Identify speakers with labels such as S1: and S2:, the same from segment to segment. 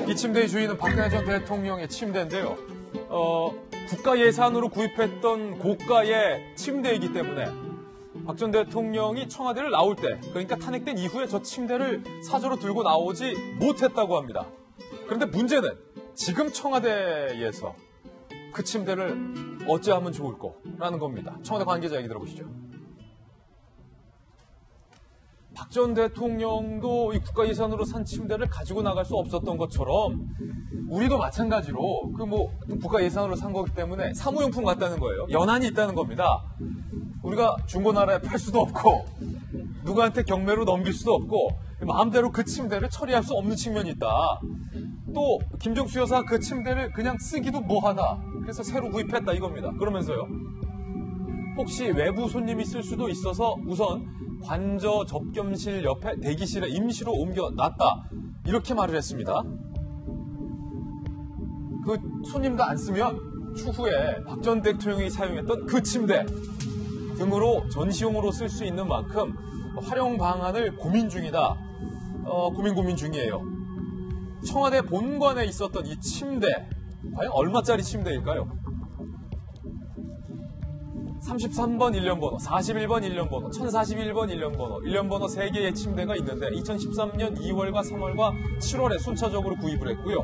S1: 이 침대의 주인은 박근혜 전 대통령의 침대인데요. 국가 예산으로 구입했던 고가의 침대이기 때문에 박 전 대통령이 청와대를 나올 때, 그러니까 탄핵된 이후에 저 침대를 사저로 들고 나오지 못했다고 합니다. 그런데 문제는 지금 청와대에서 그 침대를 어찌하면 좋을까라는 겁니다. 청와대 관계자 얘기 들어보시죠. 박 전 대통령도 이 국가 예산으로 산 침대를 가지고 나갈 수 없었던 것처럼 우리도 마찬가지로 국가 예산으로 산 거기 때문에 사무용품 같다는 거예요. 연한이 있다는 겁니다. 우리가 중고나라에 팔 수도 없고 누구한테 경매로 넘길 수도 없고 마음대로 그 침대를 처리할 수 없는 측면이 있다. 또 김정수 여사 그 침대를 그냥 쓰기도 뭐하다. 그래서 새로 구입했다 이겁니다. 그러면서요. 혹시 외부 손님이 쓸 수도 있어서 우선 관저 접견실 옆에 대기실에 임시로 옮겨놨다. 이렇게 말을 했습니다. 그 손님도 안 쓰면 추후에 박 전 대통령이 사용했던 그 침대 등으로 전시용으로 쓸 수 있는 만큼 활용 방안을 고민 중이다. 고민 중이에요. 청와대 본관에 있었던 이 침대, 과연 얼마짜리 침대일까요? 33번 일련번호, 41번 일련번호, 1041번 일련번호, 일련번호 3개의 침대가 있는데 2013년 2월과 3월과 7월에 순차적으로 구입을 했고요.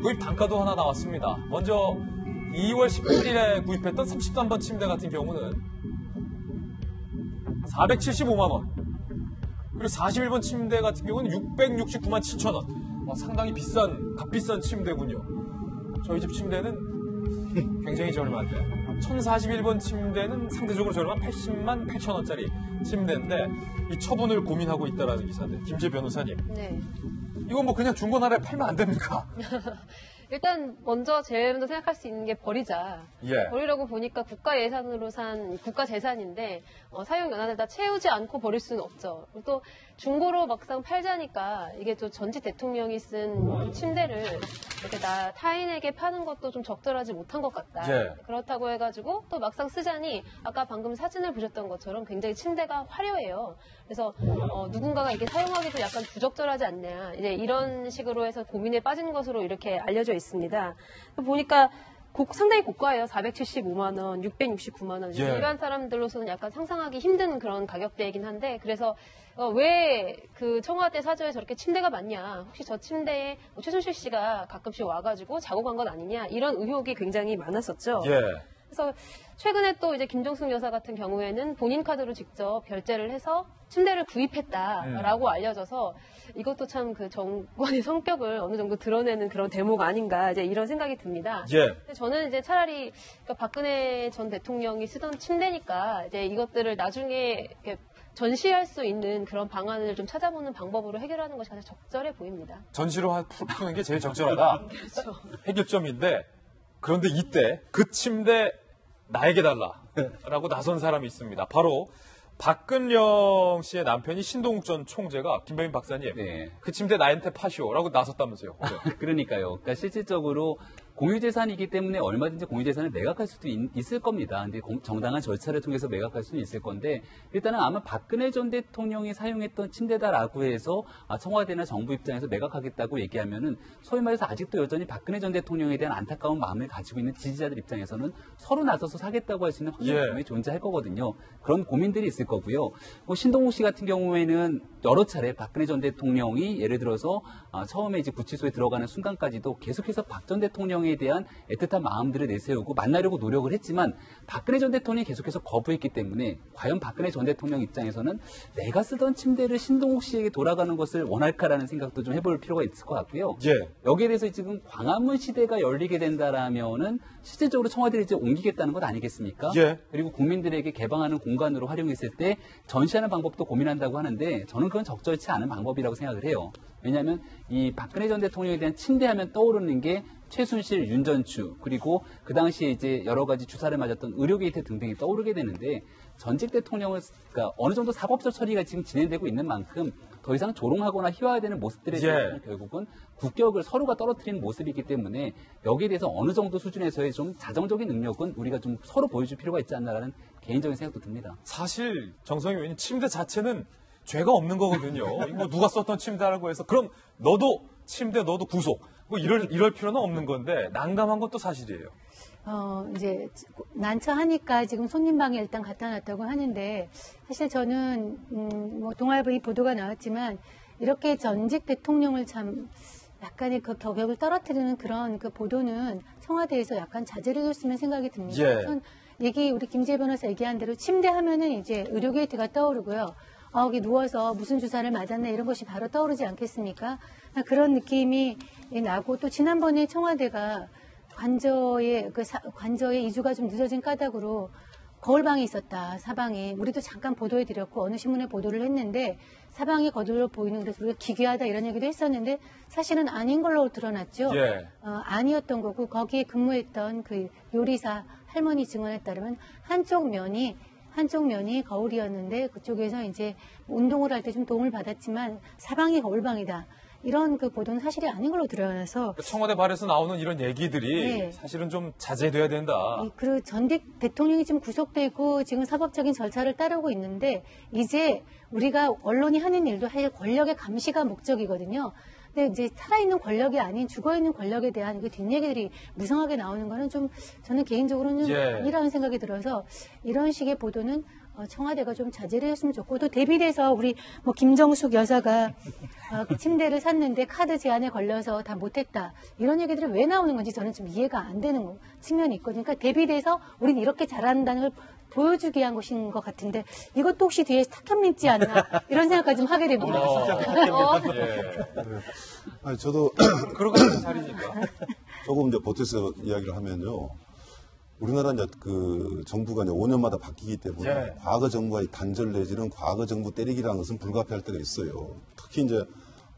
S1: 구입 단가도 하나 나왔습니다. 먼저 2월 18일에 구입했던 33번 침대 같은 경우는 475만 원. 그리고 41번 침대 같은 경우는 669만 7천 원. 상당히 값비싼 침대군요. 저희 집 침대는 굉장히 저렴한데 1041번 침대는 상대적으로 저렴한 80만 8천 원짜리 침대인데 이 처분을 고민하고 있다라는 기사인데 김재 변호사님.
S2: 네.
S1: 이건 그냥 중고나라에 팔면 안 됩니까?
S2: 일단 먼저 제일 먼저 생각할 수 있는 게 버리자.
S1: 예.
S2: 버리려고 보니까 국가 예산으로 산 국가 재산인데 사용 연한을 다 채우지 않고 버릴 수는 없죠. 또 중고로 막상 팔자니까 이게 또 전직 대통령이 쓴 침대를 이렇게 타인에게 파는 것도 좀 적절하지 못한 것 같다.
S1: 예.
S2: 그렇다고 해가지고 또 막상 쓰자니 아까 방금 사진을 보셨던 것처럼 굉장히 침대가 화려해요. 그래서 누군가가 이게 사용하기도 약간 부적절하지 않냐. 이제 이런 식으로 해서 고민에 빠진 것으로 이렇게 알려져 있습니다. 보니까 상당히 고가예요. 475만 원, 669만 원.
S1: 예.
S2: 일반 사람들로서는 약간 상상하기 힘든 그런 가격대이긴 한데 그래서 왜 그 청와대 사저에 저렇게 침대가 많냐. 혹시 저 침대에 최순실 씨가 가끔씩 와가지고 자고 간 건 아니냐. 이런 의혹이 굉장히 많았었죠.
S1: 예.
S2: 그래서 최근에 또 이제 김정숙 여사 같은 경우에는 본인 카드로 직접 결제를 해서 침대를 구입했다라고 알려져서 이것도 참 그 정권의 성격을 어느 정도 드러내는 그런 대목 아닌가 이제 이런 생각이 듭니다.
S1: 예.
S2: 근데 저는 이제 차라리 그러니까 박근혜 전 대통령이 쓰던 침대니까 이제 이것들을 나중에 이렇게 전시할 수 있는 그런 방안을 좀 찾아보는 방법으로 해결하는 것이 가장 적절해 보입니다.
S1: 전시로 푸는 게 제일 적절하다.
S2: 그렇죠.
S1: 해결점인데 그런데 이때 그 침대 나에게 달라라고 나선 사람이 있습니다. 바로 박근영 씨의 남편이 신동욱 전 총재가 김병민 박사님
S3: 네.
S1: 그 침대 나한테 파시오라고 나섰다면서요.
S3: 그러니까요. 그러니까 실질적으로 공유재산이기 때문에 얼마든지 공유재산을 매각할 수도 있을 겁니다. 근데 정당한 절차를 통해서 매각할 수는 있을 건데 일단은 아마 박근혜 전 대통령이 사용했던 침대다라고 해서 청와대나 정부 입장에서 매각하겠다고 얘기하면은 소위 말해서 아직도 여전히 박근혜 전 대통령에 대한 안타까운 마음을 가지고 있는 지지자들 입장에서는 서로 나서서 사겠다고 할 수 있는 확률이 분명히 존재할 거거든요. 그런 고민들이 있을 거고요. 신동욱 씨 같은 경우에는 여러 차례 박근혜 전 대통령이 예를 들어서 처음에 이제 구치소에 들어가는 순간까지도 계속해서 박 전 대통령에 대한 애틋한 마음들을 내세우고 만나려고 노력을 했지만 박근혜 전 대통령이 계속해서 거부했기 때문에 과연 박근혜 전 대통령 입장에서는 내가 쓰던 침대를 신동욱 씨에게 돌아가는 것을 원할까라는 생각도 좀 해볼 필요가 있을 것 같고요.
S1: 예.
S3: 여기에 대해서 지금 광화문 시대가 열리게 된다라면은 실질적으로 청와대를 이제 옮기겠다는 것 아니겠습니까?
S1: 예.
S3: 그리고 국민들에게 개방하는 공간으로 활용했을 때 전시하는 방법도 고민한다고 하는데 저는 그건 적절치 않은 방법이라고 생각을 해요. 왜냐하면 이 박근혜 전 대통령에 대한 침대하면 떠오르는 게 최순실, 윤전추 그리고 그 당시에 이제 여러 가지 주사를 맞았던 의료게이트 등등이 떠오르게 되는데 전직 대통령을 그러니까 어느 정도 사법적 처리가 지금 진행되고 있는 만큼 더 이상 조롱하거나 희화화되는 모습들에 대해서는 결국은 국격을 서로가 떨어뜨리는 모습이기 때문에 여기에 대해서 어느 정도 수준에서의 좀 자정적인 능력은 우리가 좀 서로 보여줄 필요가 있지 않나라는 개인적인 생각도 듭니다.
S1: 사실 정성이 왜냐면 침대 자체는 죄가 없는 거거든요. 이거 누가 썼던 침대라고 해서 그럼 너도 침대 너도 구속. 뭐 이럴 필요는 없는 건데 난감한 것도 사실이에요.
S4: 이제 난처하니까 지금 손님방에 일단 갖다 놨다고 하는데 사실 저는 뭐 동아일보 이 보도가 나왔지만 이렇게 전직 대통령을 참 약간의 그 격역을 떨어뜨리는 그런 그 보도는 청와대에서 약간 자제를 해줬으면 생각이 듭니다.
S1: 예.
S4: 우선 우리 김지혜 변호사 얘기한 대로 침대 하면은 이제 의료 게이트가 떠오르고요. 여기 누워서 무슨 주사를 맞았나 이런 것이 바로 떠오르지 않겠습니까? 그런 느낌이 나고 또 지난번에 청와대가 관저의 이주가 좀 늦어진 까닭으로 거울방이 있었다. 사방에. 우리도 잠깐 보도해드렸고 어느 신문에 보도를 했는데 사방에 거울로 보이는 그래서 우리가 기괴하다 이런 얘기도 했었는데 사실은 아닌 걸로 드러났죠.
S1: 예.
S4: 아니었던 거고 거기에 근무했던 그 요리사 할머니 증언에 따르면 한쪽 면이 거울이었는데 그쪽에서 이제 운동을 할 때 좀 도움을 받았지만 사방이 거울방이다. 이런 그 보도는 사실이 아닌 걸로 드러나서
S1: 청와대 발에서 나오는 이런 얘기들이
S4: 네.
S1: 사실은 좀 자제돼야 된다.
S4: 그 전직 대통령이 지금 구속되고 지금 사법적인 절차를 따르고 있는데 이제 우리가 언론이 하는 일도 사실 권력의 감시가 목적이거든요. 근데 이제 살아있는 권력이 아닌 죽어있는 권력에 대한 그 뒷얘기들이 무성하게 나오는 거는 좀 저는 개인적으로는
S1: 예.
S4: 아니라는 생각이 들어서 이런 식의 보도는 청와대가 좀 자제를 했으면 좋고 또 대비돼서 우리 뭐 김정숙 여사가 침대를 샀는데 카드 제한에 걸려서 다 못했다 이런 얘기들이 왜 나오는 건지 저는 좀 이해가 안 되는 측면이 있거든요. 그러니까 대비돼서 우리는 이렇게 잘한다는 걸 보여주기 위한 것인 것 같은데 이것도 혹시 뒤에 스타캠 있지 않나 이런 생각까지 좀 하게 됩니다.
S1: 예.
S5: 아니, 저도
S1: 그러고 있는 자리니까.
S5: 조금 이제 보태서 이야기를 하면요. 우리나라 이제 그 정부가 이제 5년마다 바뀌기 때문에
S1: 예.
S5: 과거 정부와의 단절 내지는 과거 정부 때리기라는 것은 불가피할 때가 있어요. 특히 이제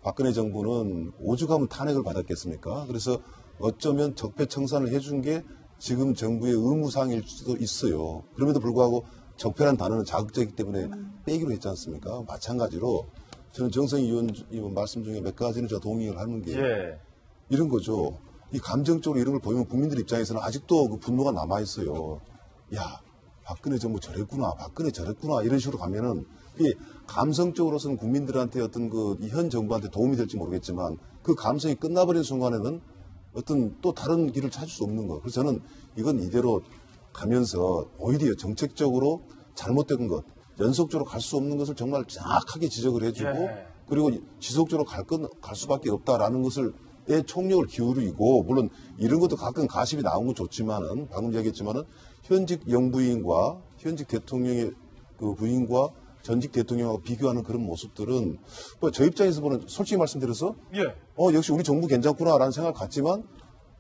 S5: 박근혜 정부는 오죽하면 탄핵을 받았겠습니까? 그래서 어쩌면 적폐청산을 해준 게 지금 정부의 의무사항일 수도 있어요. 그럼에도 불구하고 적폐란 단어는 자극적이기 때문에 빼기로 했지 않습니까? 마찬가지로 저는 정성희 의원 말씀 중에 몇 가지는 제가 동의를 하는 게
S1: 예.
S5: 이런 거죠. 이 감정적으로 이런 걸 보면 국민들 입장에서는 아직도 그 분노가 남아있어요. 야, 박근혜 정부 저랬구나, 박근혜 저랬구나, 이런 식으로 가면은, 이게 감성적으로서는 국민들한테 어떤 그 현 정부한테 도움이 될지 모르겠지만, 그 감성이 끝나버린 순간에는 어떤 또 다른 길을 찾을 수 없는 거. 그래서 저는 이건 이대로 가면서 오히려 정책적으로 잘못된 것, 연속적으로 갈 수 없는 것을 정말 정확하게 지적을 해주고,
S1: 예.
S5: 그리고 지속적으로 갈 수밖에 없다라는 것을 의 총력을 기울이고, 물론 이런 것도 가끔 가십이 나온 건 좋지만은, 방금 얘기했지만은, 현직 영부인과 현직 대통령의 그 부인과 전직 대통령하고 비교하는 그런 모습들은, 뭐 저 입장에서 보는, 솔직히 말씀드려서,
S1: 예.
S5: 역시 우리 정부 괜찮구나라는 생각을 갖지만,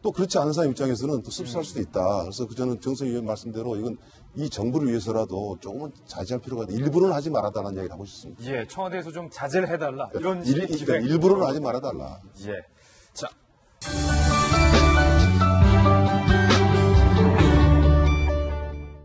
S5: 또 그렇지 않은 사람 입장에서는 또 씁쓸할 수도 있다. 그래서 저는 정성희 의원 말씀대로 이건 이 정부를 위해서라도 조금은 자제할 필요가 있다. 일부러는 하지 말아달라는 이야기를 하고 싶습니다.
S1: 예, 청와대에서 좀 자제를 해달라. 이런 식의 기대.
S5: 일부러는 하지 말아달라.
S1: 예. 자,